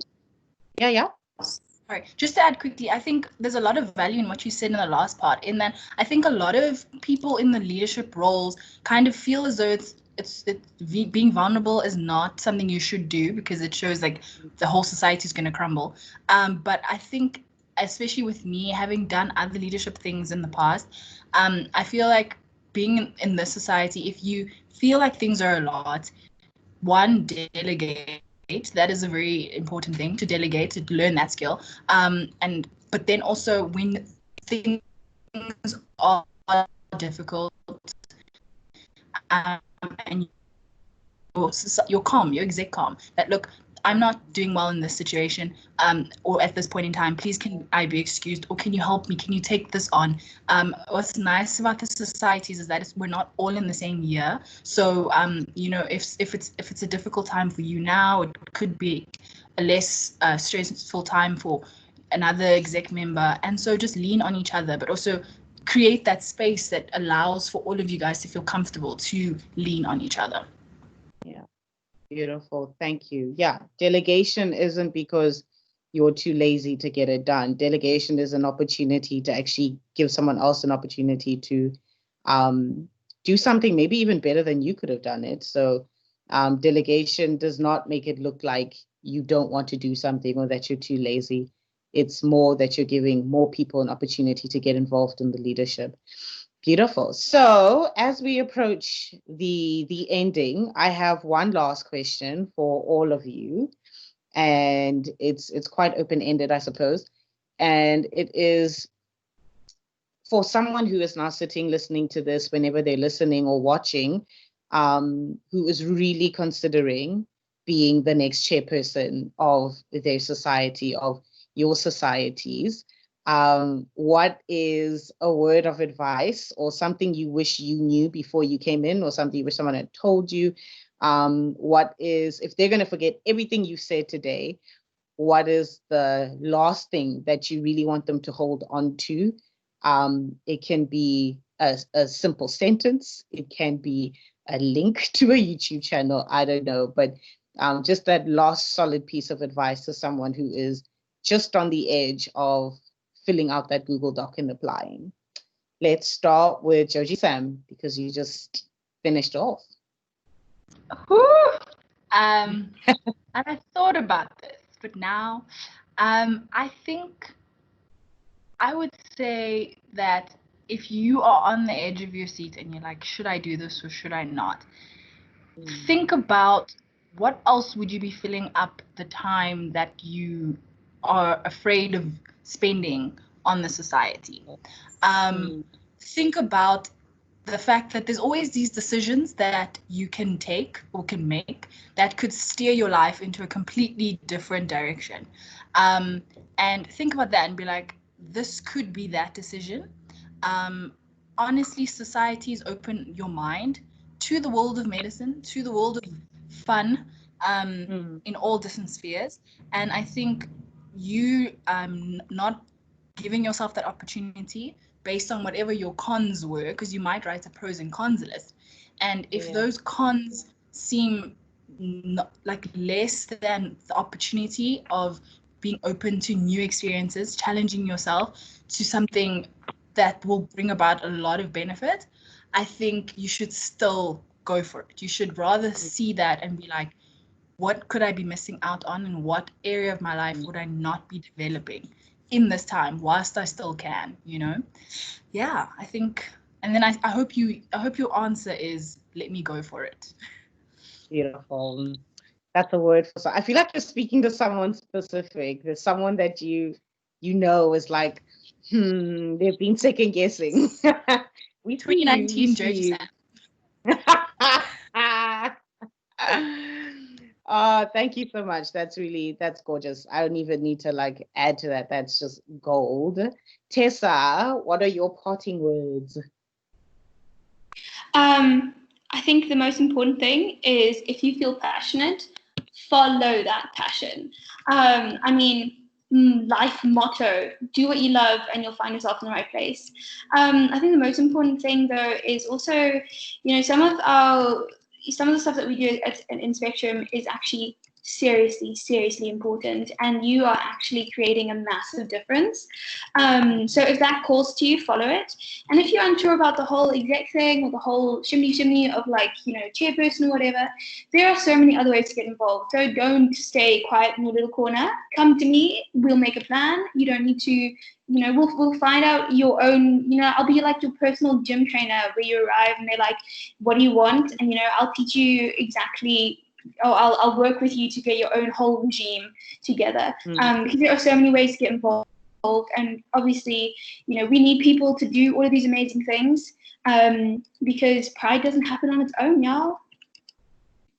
Yeah. Sorry, just to add quickly, I think there's a lot of value in what you said in the last part, in that I think a lot of people in the leadership roles kind of feel as though being vulnerable is not something you should do, because it shows the whole society is going to crumble. But I think, especially with me having done other leadership things in the past, I feel like being in this society, if you feel like things are a lot, one, delegate. That is a very important thing, to delegate, to learn that skill. But then also, when things are difficult, and you're calm, you're exec calm, that look, I'm not doing well in this situation, or at this point in time, please can I be excused, or can you help me, can you take this on? What's nice about the societies is that we're not all in the same year. So if it's a difficult time for you now, it could be a less stressful time for another exec member, and so just lean on each other, but also create that space that allows for all of you guys to feel comfortable to lean on each other. Yeah. Beautiful. Thank you. Yeah. Delegation isn't because you're too lazy to get it done. Delegation is an opportunity to actually give someone else an opportunity to do something maybe even better than you could have done it. So delegation does not make it look like you don't want to do something or that you're too lazy. It's more that you're giving more people an opportunity to get involved in the leadership. Beautiful. So as we approach the ending, I have one last question for all of you. and it's quite open-ended, I suppose. And it is for someone who is now sitting listening to this whenever they're listening or watching, who is really considering being the next chairperson of their society, of your societies. What is a word of advice or something you wish you knew before you came in, or something you wish someone had told you? What is, if they're going to forget everything you said today, what is the last thing that you really want them to hold on to? It can be a simple sentence. It can be a link to a YouTube channel. I don't know, but just that last solid piece of advice to someone who is just on the edge of filling out that Google Doc and applying. Let's start with Jojisam, because you just finished off. And I thought about this, but now I think I would say that if you are on the edge of your seat and you're like, should I do this or should I not? Think about what else would you be filling up the time that you are afraid of spending on the society. Think about the fact that there's always these decisions that you can take or can make that could steer your life into a completely different direction. And think about that and be like, this could be that decision. Honestly, societies open your mind to the world of medicine, to the world of fun, in all different spheres. And I think you not giving yourself that opportunity based on whatever your cons were, because you might write a pros and cons list. And if those cons seem like less than the opportunity of being open to new experiences, challenging yourself to something that will bring about a lot of benefit, I think you should still go for it. You should rather see that and be like, what could I be missing out on, and what area of my life would I not be developing in this time whilst I still can, you know? Yeah, I think, and then I hope your answer is, let me go for it. Beautiful. That's a word for, so I feel like you're speaking to someone specific. There's someone that you know is like, they've been second guessing. We 2019 Jojisam. Thank you so much. That's gorgeous. I don't even need to like add to that. That's just gold. Tessa, what are your parting words? I think the most important thing is, if you feel passionate, follow that passion. I mean, life motto, do what you love and you'll find yourself in the right place. I think the most important thing though is also, you know, some of the stuff that we do in Spectrum is actually seriously important, and you are actually creating a massive difference. So if that calls to you, follow it. And if you're unsure about the whole exec thing or the whole shimmy of, like, you know, chairperson or whatever, there are so many other ways to get involved. So don't stay quiet in your little corner. Come to me, we'll make a plan. You don't need to, you know, we'll find out your own, you know, I'll be like your personal gym trainer, where you arrive and they're like, what do you want? And, you know, I'll teach you exactly, I'll work with you to get your own whole regime together. Because there are so many ways to get involved. And obviously, you know, we need people to do all of these amazing things, because pride doesn't happen on its own, y'all.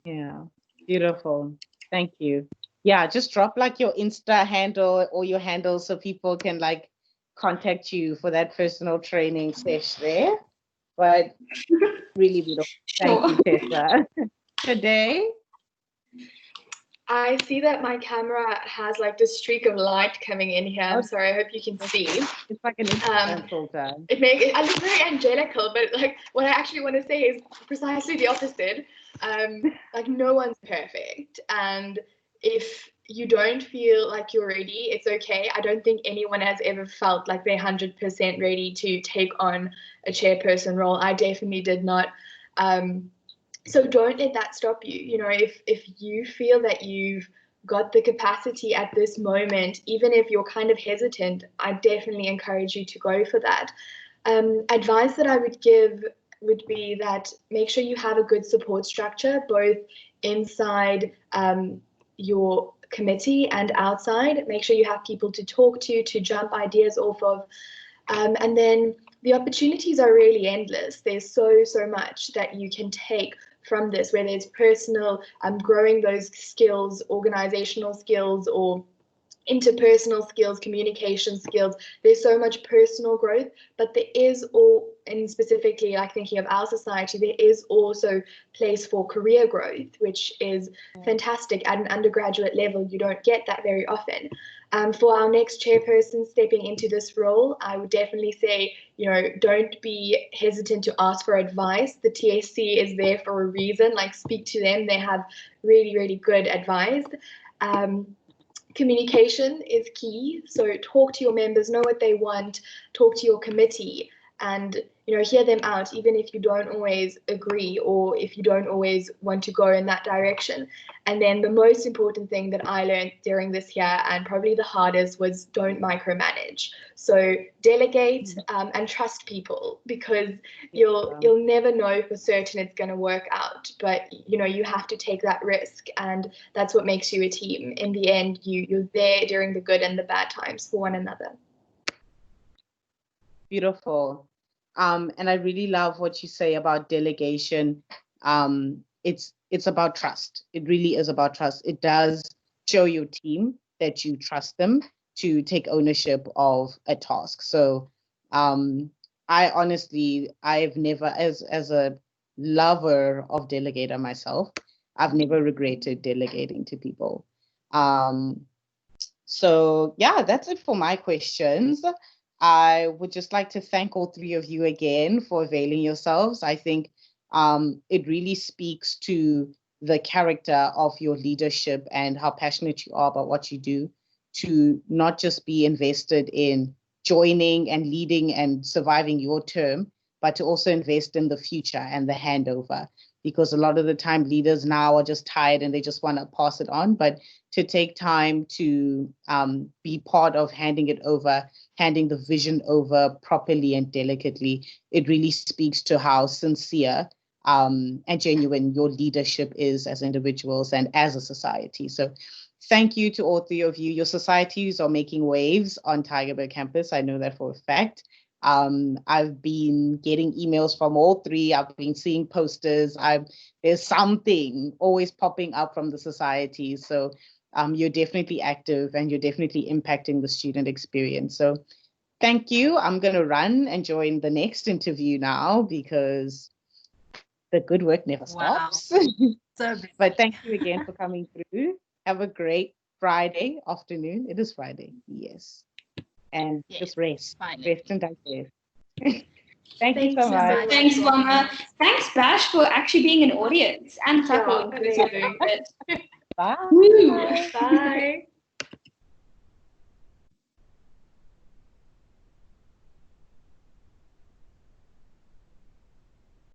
Yeah, beautiful. Thank you. Yeah, just drop like your Insta handle or your handle so people can like contact you for that personal training session there. But really beautiful. Thank you, Tessa. Shadé? I see that my camera has like this streak of light coming in here. I'm sorry, I hope you can see. It's like an Instagram filter. I look very angelical, but like what I actually want to say is precisely the opposite. Like, no one's perfect, and if you don't feel like you're ready, it's okay. I don't think anyone has ever felt like they're 100% ready to take on a chairperson role. I definitely did not. So don't let that stop you. You know, if you feel that you've got the capacity at this moment, even if you're kind of hesitant, I definitely encourage you to go for that. Advice that I would give would be that make sure you have a good support structure, both inside your committee and outside. Make sure you have people to talk to jump ideas off of. And then the opportunities are really endless. There's so much that you can take from this, whether it's personal, growing those skills, organizational skills, or interpersonal skills, communication skills. There's so much personal growth, but there is and specifically like thinking of our society, there is also place for career growth, which is fantastic at an undergraduate level. You don't get that very often. For our next chairperson stepping into this role, I would definitely say, don't be hesitant to ask for advice. The TSC is there for a reason. Like, speak to them. They have really good advice. Communication is key. So talk to your members, know what they want, talk to your committee, and hear them out, even if you don't always agree or if you don't always want to go in that direction. And then the most important thing that I learned during this year, and probably the hardest, was don't micromanage. So delegate and trust people, because you'll never know for certain it's going to work out, but you have to take that risk, and that's what makes you a team. In the end, you're there during the good and the bad times for one another. Beautiful. And I really love what you say about delegation. It's about trust. It really is about trust. It does show your team that you trust them to take ownership of a task. So I've never, as a lover of delegator myself, I've never regretted delegating to people. So yeah, that's it for my questions. I would just like to thank all three of you again for availing yourselves. I think it really speaks to the character of your leadership and how passionate you are about what you do, to not just be invested in joining and leading and surviving your term, but to also invest in the future and the handover. Because a lot of the time leaders now are just tired and they just want to pass it on, but to take time to be part of handing it over, handing the vision over properly and delicately, it really speaks to how sincere and genuine your leadership is as individuals and as a society. So thank you to all three of you. Your societies are making waves on Tygerberg campus. I know that for a fact. I've been getting emails from all three. I've been seeing posters. There's something always popping up from the society. So you're definitely active and you're definitely impacting the student experience. So thank you. I'm going to run and join the next interview now because the good work never stops. So but thank you again for coming through. Have a great Friday afternoon. It is Friday, yes. And just rest and digest. Thank you so much. Thanks, Wama. Thanks, Bash, for actually being an audience and Taco. Yeah, Bye. Bye. Bye.